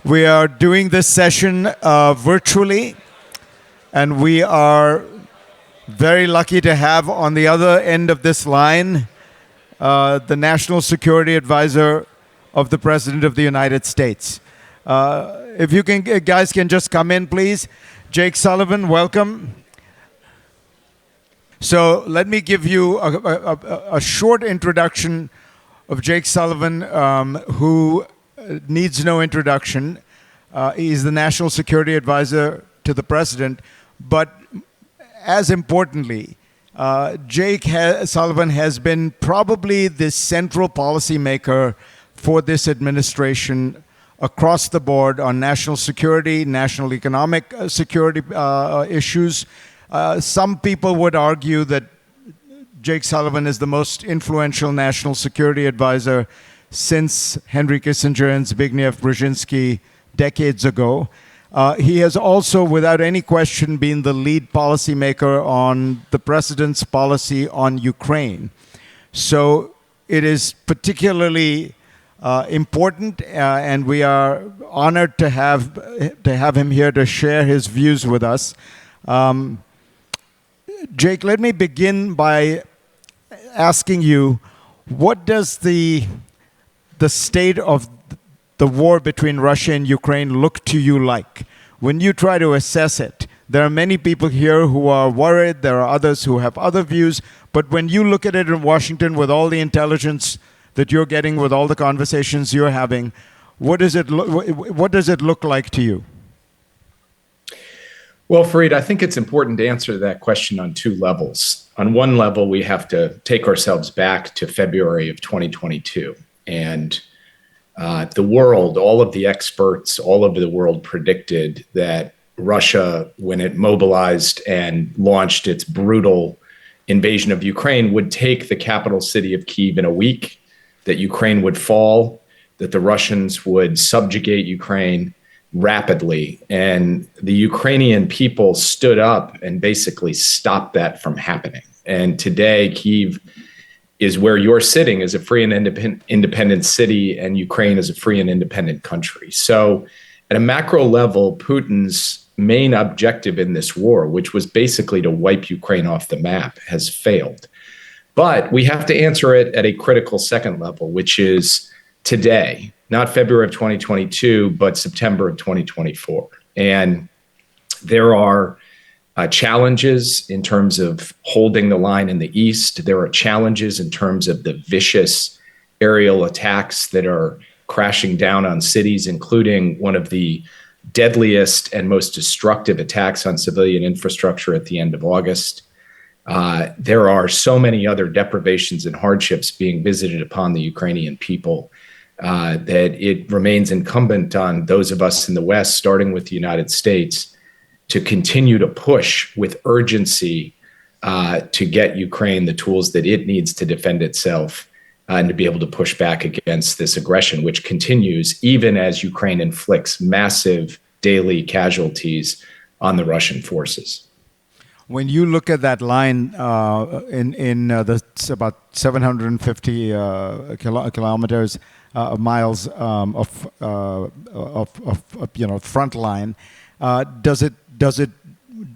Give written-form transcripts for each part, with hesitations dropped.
We are doing this session virtually, and we are very lucky to have on the other end of this line the National Security Advisor of the President of the United States. If you can, guys can just come in, please. Jake Sullivan, welcome. So let me give you a short introduction of Jake Sullivan, who needs no introduction. He's the National Security Advisor to the President, but as importantly, Jake Sullivan has been probably the central policymaker for this administration across the board on national security, national economic security issues. Some people would argue that Jake Sullivan is the most influential national security advisor since Henry Kissinger and Zbigniew Brzezinski decades ago. He has also, without any question, been the lead policymaker on the president's policy on Ukraine. So it is particularly important, and we are honored to have him here to share his views with us. Jake, let me begin by asking you, what does the state of the war between Russia and Ukraine look to you like? When you try to assess it, there are many people here who are worried, there are others who have other views, but when you look at it in Washington with all the intelligence that you're getting, with all the conversations you're having, what does it look like to you? Well, Fareed, I think it's important to answer that question on two levels. On one level, we have to take ourselves back to February of 2022. And the world, all of the experts all over the world predicted that Russia, when it mobilized and launched its brutal invasion of Ukraine, would take the capital city of Kyiv in a week, that Ukraine would fall, that the Russians would subjugate Ukraine rapidly. And the Ukrainian people stood up and basically stopped that from happening. And today, Kyiv is where you're sitting as a free and independent city, and Ukraine is a free and independent country. So at a macro level, Putin's main objective in this war, which was basically to wipe Ukraine off the map, has failed. But we have to answer it at a critical second level, which is today, not February of 2022, but September of 2024. And there are challenges in terms of holding the line in the East. There are challenges in terms of the vicious aerial attacks that are crashing down on cities, including one of the deadliest and most destructive attacks on civilian infrastructure at the end of August. There are so many other deprivations and hardships being visited upon the Ukrainian people that it remains incumbent on those of us in the West, starting with the United States, to continue to push with urgency to get Ukraine the tools that it needs to defend itself and to be able to push back against this aggression, which continues even as Ukraine inflicts massive daily casualties on the Russian forces. When you look at that line it's about 750 kilometers, miles of Frontline,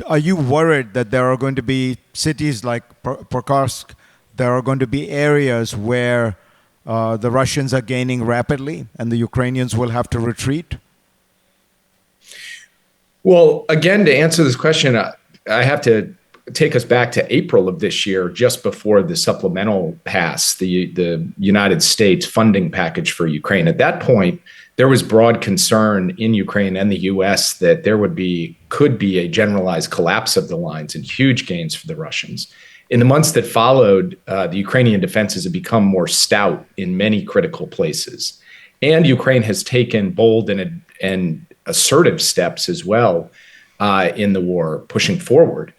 are you worried that there are going to be cities like Pokrovsk, there are going to be areas where the Russians are gaining rapidly and the Ukrainians will have to retreat? Well, again, to answer this question, I have to take us back to April of this year, just before the supplemental passed, the United States funding package for Ukraine. At that point, there was broad concern in Ukraine and the U.S. that there could be a generalized collapse of the lines and huge gains for the Russians. In the months that followed, the Ukrainian defenses have become more stout in many critical places. And Ukraine has taken bold and assertive steps as well in the war, pushing forward.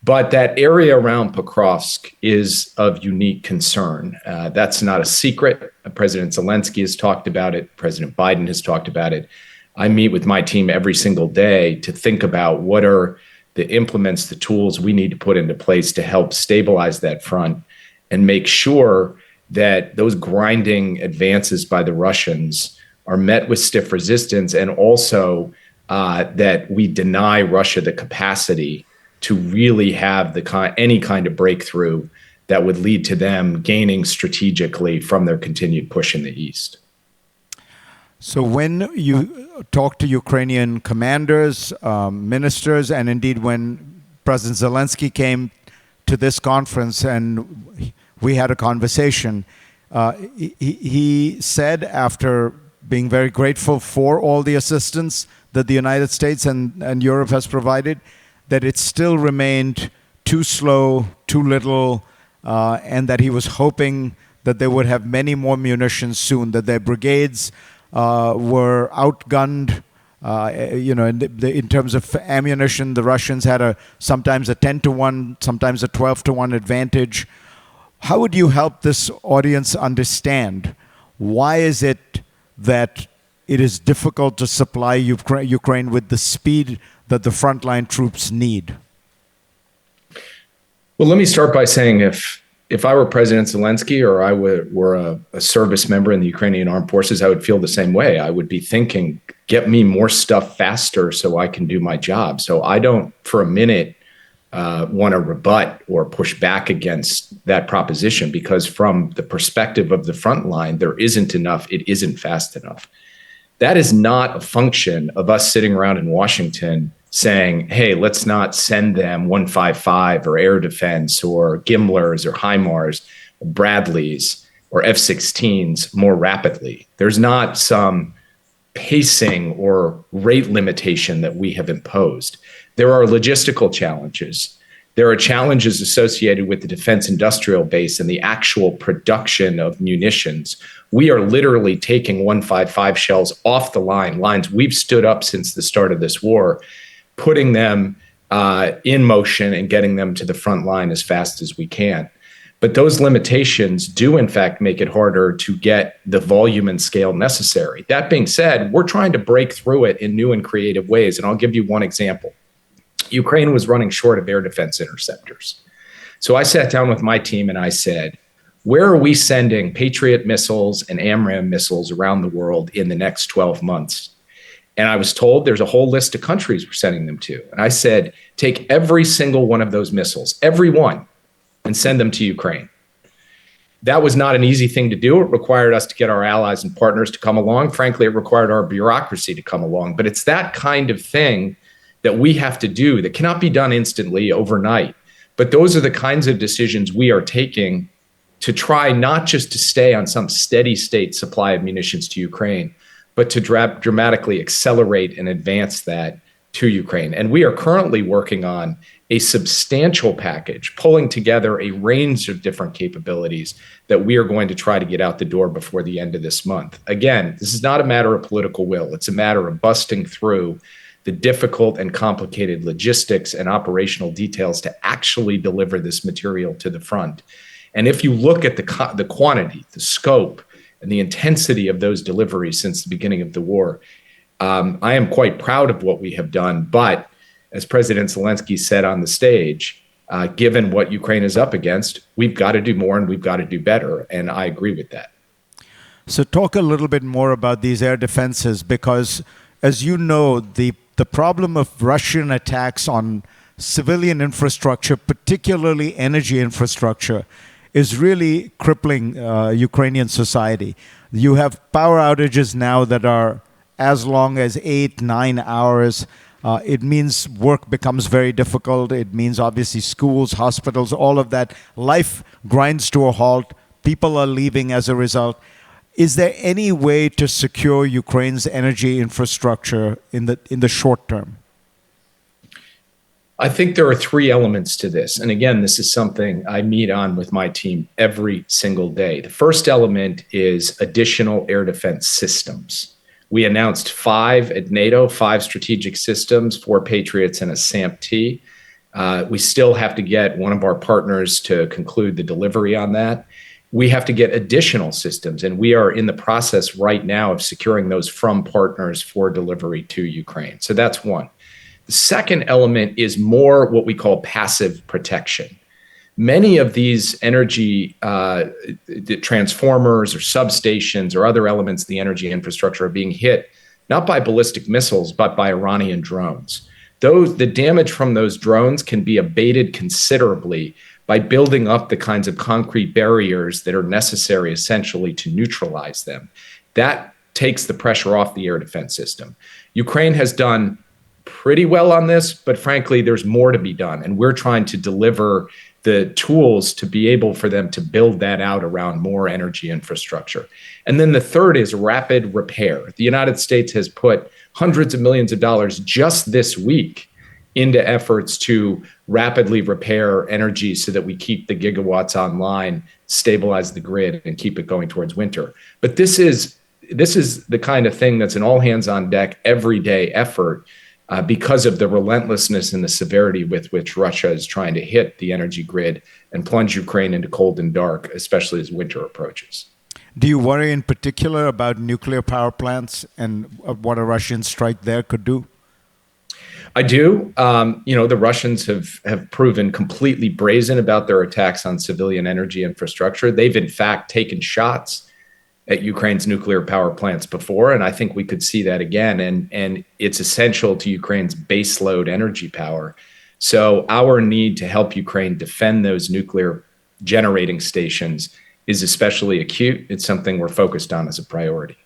But that area around Pokrovsk is of unique concern. That's not a secret. President Zelensky has talked about it. President Biden has talked about it. I meet with my team every single day to think about what are the implements, the tools we need to put into place to help stabilize that front and make sure that those grinding advances by the Russians are met with stiff resistance, and also that we deny Russia the capacity to really have any kind of breakthrough that would lead to them gaining strategically from their continued push in the east. So when you talk to Ukrainian commanders, ministers, and indeed when President Zelensky came to this conference and we had a conversation, he said, after being very grateful for all the assistance that the United States and Europe has provided, that it still remained too slow, too little, and that he was hoping that they would have many more munitions soon, that their brigades were outgunned. In terms of ammunition, the Russians had sometimes a 10-1, sometimes a 12-1 advantage. How would you help this audience understand why is it that it is difficult to supply Ukraine with the speed that the frontline troops need? Well, let me start by saying if I were President Zelensky or I were a service member in the Ukrainian armed forces, I would feel the same way. I would be thinking, get me more stuff faster so I can do my job. So I don't for a minute want to rebut or push back against that proposition, because from the perspective of the front line, there isn't enough. It isn't fast enough. That is not a function of us sitting around in Washington saying, hey, let's not send them 155 or air defense or Gimlers or HIMARS or Bradleys or F-16s more rapidly. There's not some pacing or rate limitation that we have imposed. There are logistical challenges. There are challenges associated with the defense industrial base and the actual production of munitions. We are literally taking 155 shells off the lines we've stood up since the start of this war, putting them in motion and getting them to the front line as fast as we can. But those limitations do, in fact, make it harder to get the volume and scale necessary. That being said, we're trying to break through it in new and creative ways. And I'll give you one example. Ukraine was running short of air defense interceptors. So I sat down with my team and I said, where are we sending Patriot missiles and AMRAAM missiles around the world in the next 12 months? And I was told there's a whole list of countries we're sending them to. And I said, take every single one of those missiles, every one, and send them to Ukraine. That was not an easy thing to do. It required us to get our allies and partners to come along. Frankly, it required our bureaucracy to come along. But it's that kind of thing that we have to do that cannot be done instantly overnight. But those are the kinds of decisions we are taking to try not just to stay on some steady state supply of munitions to Ukraine, but to dramatically accelerate and advance that to Ukraine. And we are currently working on a substantial package, pulling together a range of different capabilities that we are going to try to get out the door before the end of this month. Again, this is not a matter of political will. It's a matter of busting through the difficult and complicated logistics and operational details to actually deliver this material to the front. And if you look at the quantity, the scope, and the intensity of those deliveries since the beginning of the war, I am quite proud of what we have done. But as President Zelensky said on the stage, given what Ukraine is up against, we've got to do more and we've got to do better. And I agree with that. So talk a little bit more about these air defenses, because as you know, the problem of Russian attacks on civilian infrastructure, particularly energy infrastructure, is really crippling Ukrainian society. You have power outages now that are as long as 8-9 hours. It means work becomes very difficult. It means obviously schools, hospitals, all of that. Life grinds to a halt. People are leaving as a result. Is there any way to secure Ukraine's energy infrastructure in the short term? I think there are three elements to this. And again, this is something I meet on with my team every single day. The first element is additional air defense systems. We announced 5 at NATO, 5 strategic systems, 4 Patriots and a SAMP-T. We still have to get one of our partners to conclude the delivery on that. We have to get additional systems, and we are in the process right now of securing those from partners for delivery to Ukraine. So that's one. The second element is more what we call passive protection, many of these energy the transformers or substations or other elements of the energy infrastructure are being hit not by ballistic missiles, but by Iranian drones. The damage from those drones can be abated considerably by building up the kinds of concrete barriers that are necessary essentially to neutralize them. That takes the pressure off the air defense system. Ukraine has done pretty well on this, but frankly, there's more to be done. And we're trying to deliver the tools to be able for them to build that out around more energy infrastructure. And then the third is rapid repair. The United States has put hundreds of millions of dollars just this week into efforts to rapidly repair energy so that we keep the gigawatts online, stabilize the grid, and keep it going towards winter. But this is the kind of thing that's an all hands on deck everyday effort because of the relentlessness and the severity with which Russia is trying to hit the energy grid and plunge Ukraine into cold and dark, especially as winter approaches. Do you worry in particular about nuclear power plants and what a Russian strike there could do? I do. The Russians have proven completely brazen about their attacks on civilian energy infrastructure. They've in fact taken shots at Ukraine's nuclear power plants before, and I think we could see that again. And it's essential to Ukraine's baseload energy power. So our need to help Ukraine defend those nuclear generating stations is especially acute. It's something we're focused on as a priority.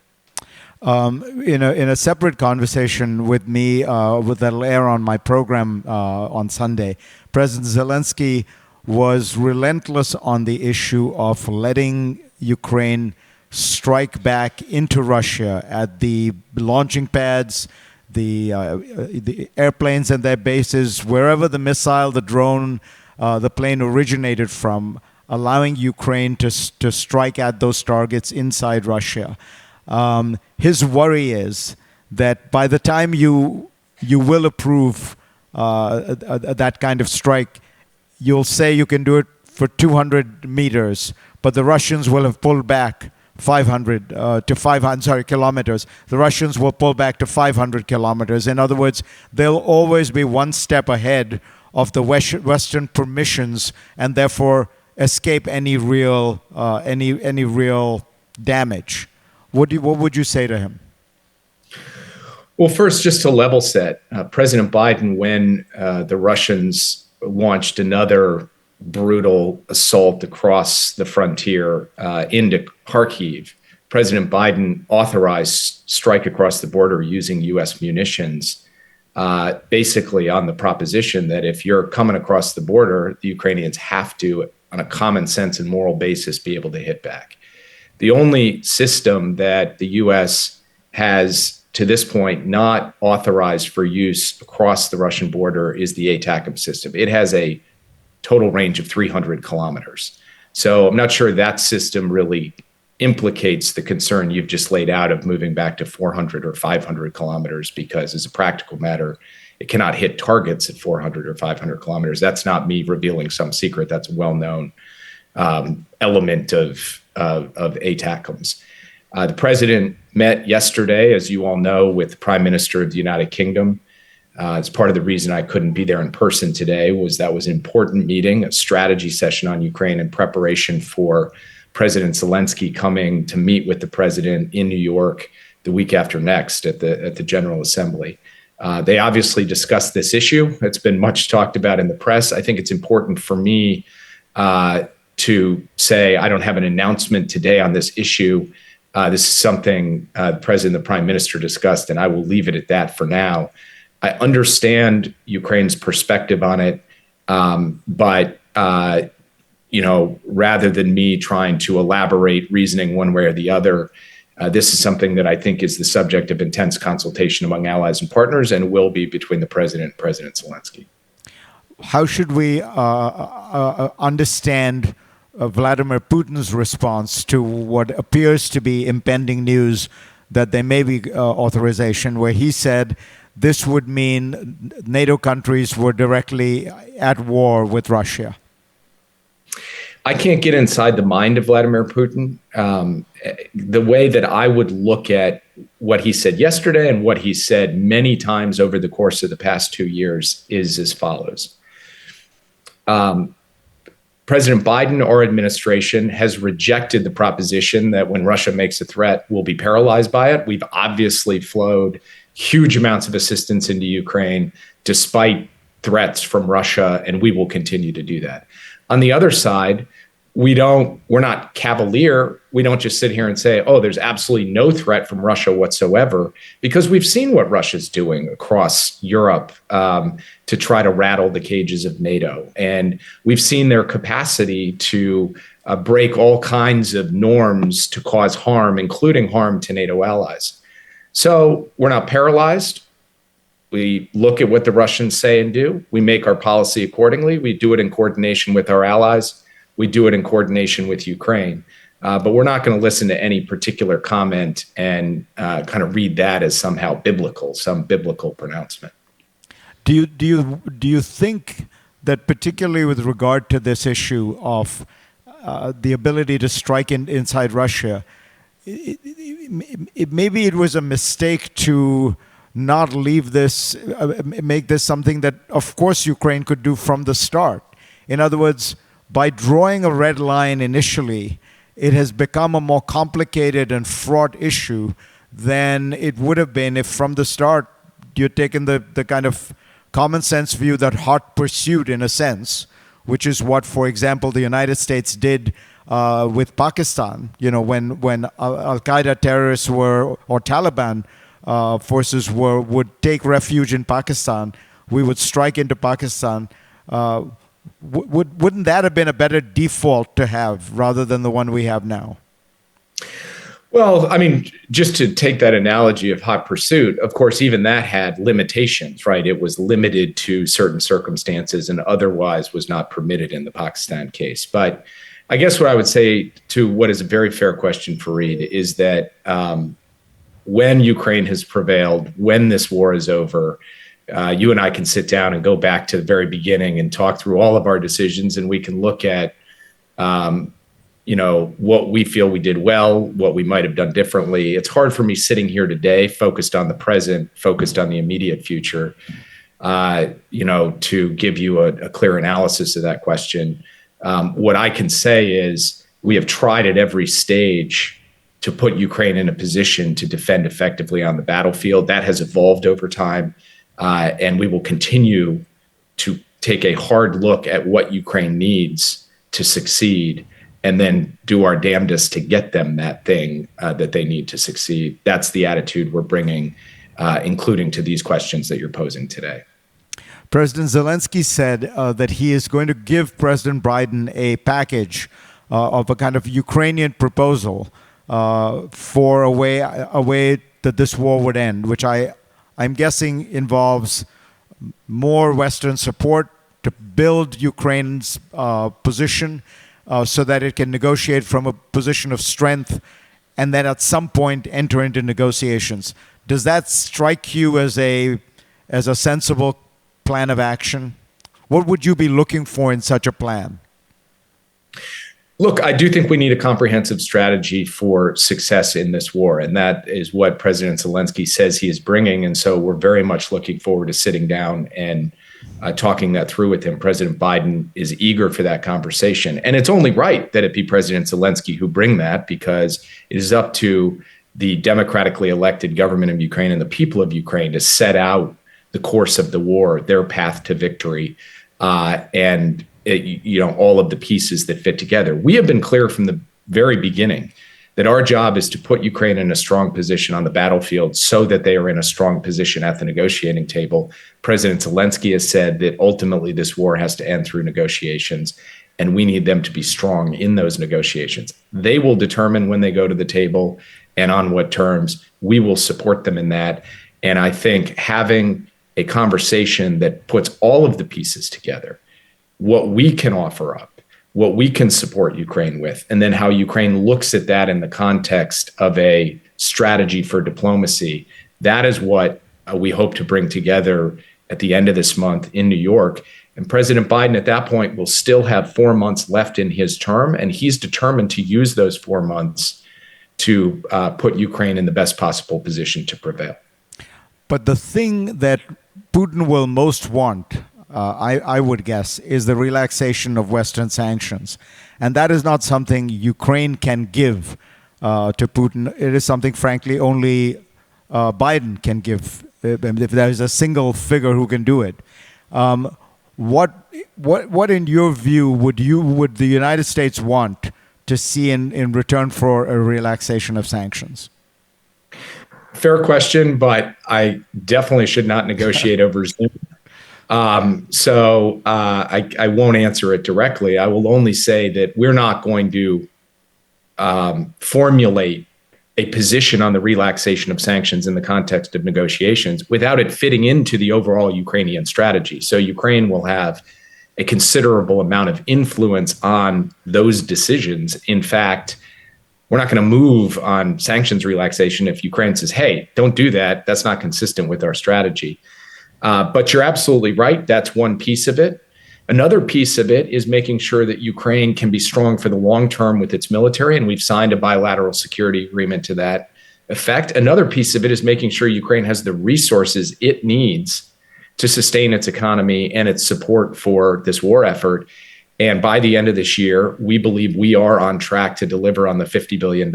In a separate conversation with me, that'll air on my program on Sunday, President Zelensky was relentless on the issue of letting Ukraine strike back into Russia at the launching pads, the airplanes and their bases, wherever the missile, the drone, the plane originated from, allowing Ukraine to strike at those targets inside Russia. His worry is that by the time you will approve that kind of strike, you'll say you can do it for 200 meters, but the Russians will have pulled back 500 to 500 kilometers. The Russians will pull back to 500 kilometers. In other words, they'll always be one step ahead of the Western permissions and therefore escape any real damage. What would you say to him? Well, first, just to level set, President Biden, when the Russians launched another brutal assault across the frontier into Kyiv, President Biden authorized strike across the border using U.S. munitions, basically on the proposition that if you're coming across the border, the Ukrainians have to, on a common sense and moral basis, be able to hit back. The only system that the U.S. has to this point not authorized for use across the Russian border is the ATACMS system. It has a total range of 300 kilometers. So I'm not sure that system really implicates the concern you've just laid out of moving back to 400 or 500 kilometers, because as a practical matter, it cannot hit targets at 400 or 500 kilometers. That's not me revealing some secret. That's a well-known element of ATACMS. The president met yesterday, as you all know, with the Prime Minister of the United Kingdom. It's part of the reason I couldn't be there in person today was an important meeting, a strategy session on Ukraine in preparation for President Zelensky coming to meet with the president in New York the week after next at the General Assembly. They obviously discussed this issue. It's been much talked about in the press. I think it's important for me to say I don't have an announcement today on this issue. This is something the president and the prime minister discussed, and I will leave it at that for now. I understand Ukraine's perspective on it, but rather than me trying to elaborate reasoning one way or the other, this is something that I think is the subject of intense consultation among allies and partners, and will be between the president and President Zelensky. How should we understand Vladimir Putin's response to what appears to be impending news that there may be authorization, where he said this would mean NATO countries were directly at war with Russia? I can't get inside the mind of Vladimir Putin. The way that I would look at what he said yesterday and what he said many times over the course of the past 2 years is as follows. President Biden, our administration, has rejected the proposition that when Russia makes a threat, we'll be paralyzed by it. We've obviously flowed huge amounts of assistance into Ukraine despite threats from Russia, and we will continue to do that. On the other side, we're not cavalier. We don't just sit here and say, oh, there's absolutely no threat from Russia whatsoever, because we've seen what Russia's doing across Europe to try to rattle the cages of NATO. And we've seen their capacity to break all kinds of norms to cause harm, including harm to NATO allies. So we're not paralyzed. We look at what the Russians say and do. We make our policy accordingly. We do it in coordination with our allies. We do it in coordination with Ukraine. But we're not going to listen to any particular comment and kind of read that as somehow biblical, some biblical pronouncement. Do you think that particularly with regard to this issue of the ability to strike inside Russia, maybe it was a mistake to not leave this, make this something that, of course, Ukraine could do from the start? In other words, by drawing a red line initially, it has become a more complicated and fraught issue than it would have been if from the start you'd taken the kind of common sense view that hot pursuit, in a sense, which is what, for example, the United States did with Pakistan. You know, when Al-Qaeda terrorists or Taliban forces would take refuge in Pakistan, we would strike into Pakistan. Wouldn't that have been a better default to have rather than the one we have now? Well, I mean, just to take that analogy of hot pursuit, of course, even that had limitations, right? It was limited to certain circumstances and otherwise was not permitted in the Pakistan case. But I guess what I would say to what is a very fair question, Fareed, is that when Ukraine has prevailed, when this war is over, you and I can sit down and go back to the very beginning and talk through all of our decisions, and we can look at, what we feel we did well, what we might have done differently. It's hard for me sitting here today, focused on the present, focused on the immediate future, to give you a clear analysis of that question. What I can say is we have tried at every stage to put Ukraine in a position to defend effectively on the battlefield. That has evolved over time. And we will continue to take a hard look at what Ukraine needs to succeed and then do our damnedest to get them that thing that they need to succeed. That's the attitude we're bringing, including to these questions that you're posing today. President Zelensky said that he is going to give President Biden a package of a kind of Ukrainian proposal for a way that this war would end, which I'm guessing involves more Western support to build Ukraine's position so that it can negotiate from a position of strength and then at some point enter into negotiations. Does that strike you as a sensible plan of action? What would you be looking for in such a plan? Look, I do think we need a comprehensive strategy for success in this war, and that is what President Zelensky says he is bringing. And so we're very much looking forward to sitting down and talking that through with him. President Biden is eager for that conversation. And it's only right that it be President Zelensky who bring that, because it is up to the democratically elected government of Ukraine and the people of Ukraine to set out the course of the war, their path to victory, and all of the pieces that fit together. We have been clear from the very beginning that our job is to put Ukraine in a strong position on the battlefield so that they are in a strong position at the negotiating table. President Zelensky has said that ultimately this war has to end through negotiations, and we need them to be strong in those negotiations. They will determine when they go to the table and on what terms. We will support them in that. And I think having a conversation that puts all of the pieces together, what we can offer up, what we can support Ukraine with, and then how Ukraine looks at that in the context of a strategy for diplomacy. That is what we hope to bring together at the end of this month in New York. And President Biden at that point will still have 4 months left in his term, and he's determined to use those 4 months to put Ukraine in the best possible position to prevail. But the thing that Putin will most want, I would guess, is the relaxation of Western sanctions. And that is not something Ukraine can give to Putin. It is something, frankly, only Biden can give. If there is a single figure who can do it. What in your view would the United States want to see in return for a relaxation of sanctions? Fair question, but I definitely should not negotiate over Zoom. I won't answer it directly. I will only say that we're not going to formulate a position on the relaxation of sanctions in the context of negotiations without it fitting into the overall Ukrainian strategy. So Ukraine will have a considerable amount of influence on those decisions. In fact, we're not going to move on sanctions relaxation if Ukraine says, hey, don't do that. That's not consistent with our strategy. But you're absolutely right. That's one piece of it. Another piece of it is making sure that Ukraine can be strong for the long term with its military, and we've signed a bilateral security agreement to that effect. Another piece of it is making sure Ukraine has the resources it needs to sustain its economy and its support for this war effort. And by the end of this year, we believe we are on track to deliver on the $50 billion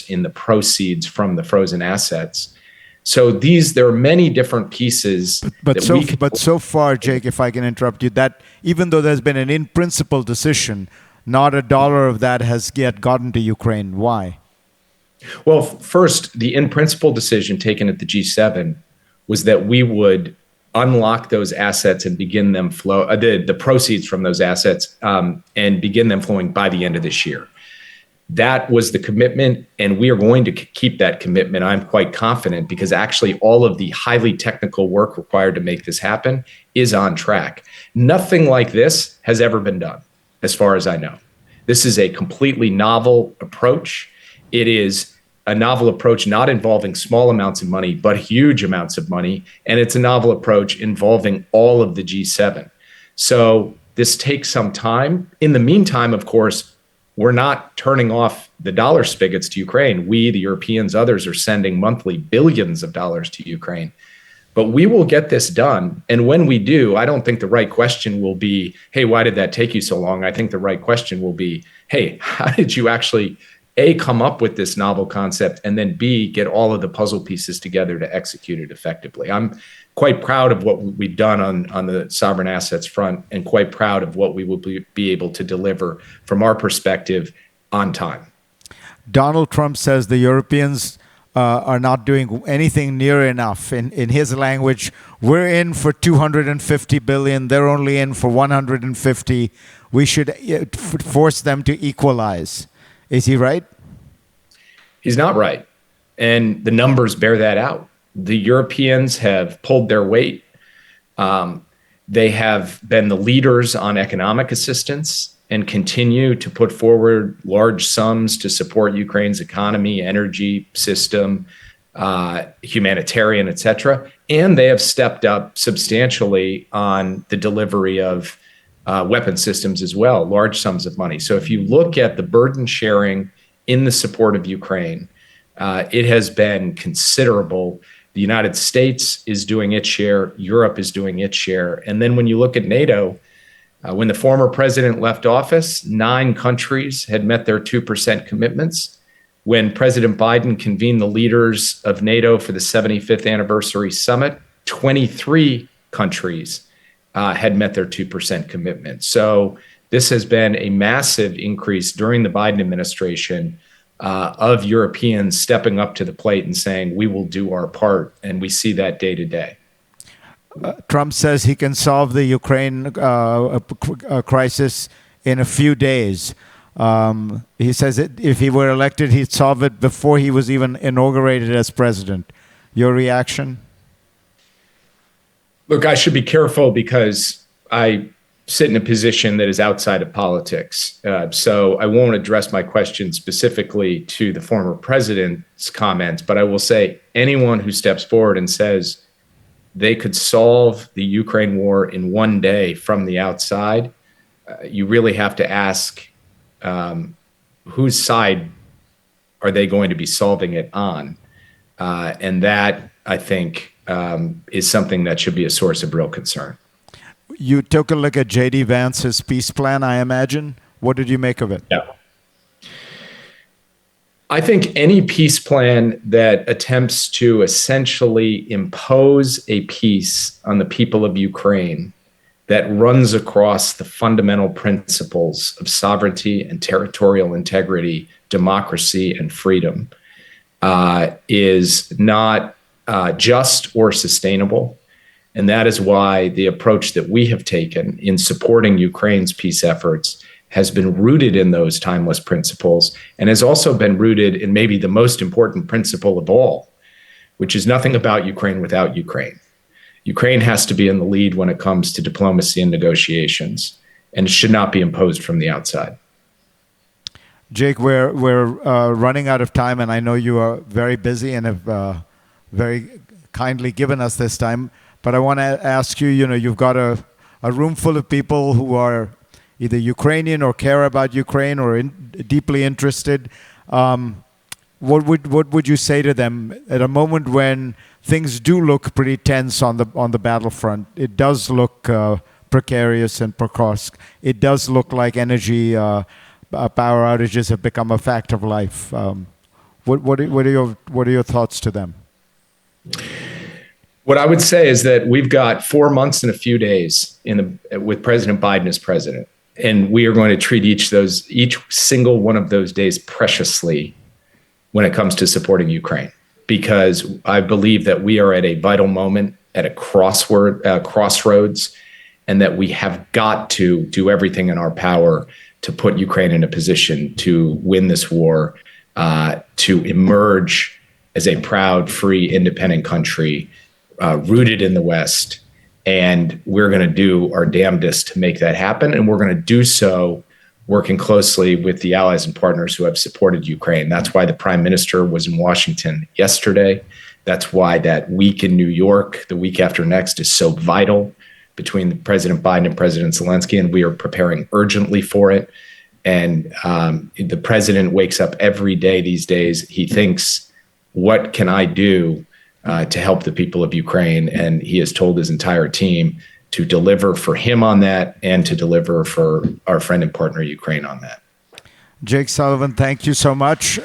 in the proceeds from the frozen assets. So there are many different pieces. But so far, Jake, if I can interrupt you, that even though there's been an in-principle decision, not a dollar of that has yet gotten to Ukraine. Why? Well, first, the in-principle decision taken at the G7 was that we would unlock those assets and begin them the proceeds from those assets and begin them flowing by the end of this year. That was the commitment, and we are going to keep that commitment. I'm quite confident because actually all of the highly technical work required to make this happen is on track. Nothing like this has ever been done, as far as I know. This is a completely novel approach. It is a novel approach not involving small amounts of money, but huge amounts of money. And it's a novel approach involving all of the G7. So this takes some time. In the meantime, of course, we're not turning off the dollar spigots to Ukraine. We, the Europeans, others are sending monthly billions of dollars to Ukraine. But we will get this done. And when we do, I don't think the right question will be, hey, why did that take you so long? I think the right question will be, hey, how did you actually, A, come up with this novel concept, and then B, get all of the puzzle pieces together to execute it effectively? I'm quite proud of what we've done on the sovereign assets front and quite proud of what we will be able to deliver from our perspective on time. Donald Trump says the Europeans are not doing anything near enough. In his language, we're in for 250 billion. They're only in for 150. We should force them to equalize. Is he right? He's not right. And the numbers bear that out. The Europeans have pulled their weight. They have been the leaders on economic assistance and continue to put forward large sums to support Ukraine's economy, energy system, humanitarian, et cetera. And they have stepped up substantially on the delivery of weapon systems as well, large sums of money. So if you look at the burden sharing in the support of Ukraine, it has been considerable. The United States is doing its share. Europe is doing its share. And then when you look at NATO, when the former president left office, 9 countries had met their 2% commitments. When President Biden convened the leaders of NATO for the 75th anniversary summit, 23 countries had met their 2% commitment. So this has been a massive increase during the Biden administration of Europeans stepping up to the plate and saying, we will do our part. And we see that day to day. Trump says he can solve the Ukraine crisis in a few days. He says that if he were elected, he'd solve it before he was even inaugurated as president. Your reaction? Look, I should be careful because I sit in a position that is outside of politics. So I won't address my question specifically to the former president's comments, but I will say anyone who steps forward and says they could solve the Ukraine war in one day from the outside, you really have to ask whose side are they going to be solving it on? And that, I think, is something that should be a source of real concern. You took a look at J.D. Vance's peace plan, I imagine. What did you make of it? Yeah. I think any peace plan that attempts to essentially impose a peace on the people of Ukraine that runs across the fundamental principles of sovereignty and territorial integrity, democracy and freedom is not just or sustainable. And that is why the approach that we have taken in supporting Ukraine's peace efforts has been rooted in those timeless principles and has also been rooted in maybe the most important principle of all, which is nothing about Ukraine without Ukraine. Ukraine has to be in the lead when it comes to diplomacy and negotiations, and it should not be imposed from the outside. Jake, we're running out of time, and I know you are very busy and have very kindly given us this time. But I want to ask you, you've got a room full of people who are either Ukrainian or care about Ukraine or deeply interested. What would you say to them at a moment when things do look pretty tense on the battlefront? It does look precarious and precautious. It does look like energy power outages have become a fact of life. What are your thoughts to them? What I would say is that we've got 4 months and a few days with President Biden as president, and we are going to treat each single one of those days preciously when it comes to supporting Ukraine, because I believe that we are at a vital moment, at a crossroads, and that we have got to do everything in our power to put Ukraine in a position to win this war, to emerge as a proud, free, independent country rooted in the West. And we're going to do our damnedest to make that happen. And we're going to do so working closely with the allies and partners who have supported Ukraine. That's why the Prime Minister was in Washington yesterday. That's why that week in New York, the week after next, is so vital between President Biden and President Zelensky. And we are preparing urgently for it. And the president wakes up every day these days. He thinks, what can I do to help the people of Ukraine? And he has told his entire team to deliver for him on that and to deliver for our friend and partner Ukraine on that. Jake Sullivan, thank you so much.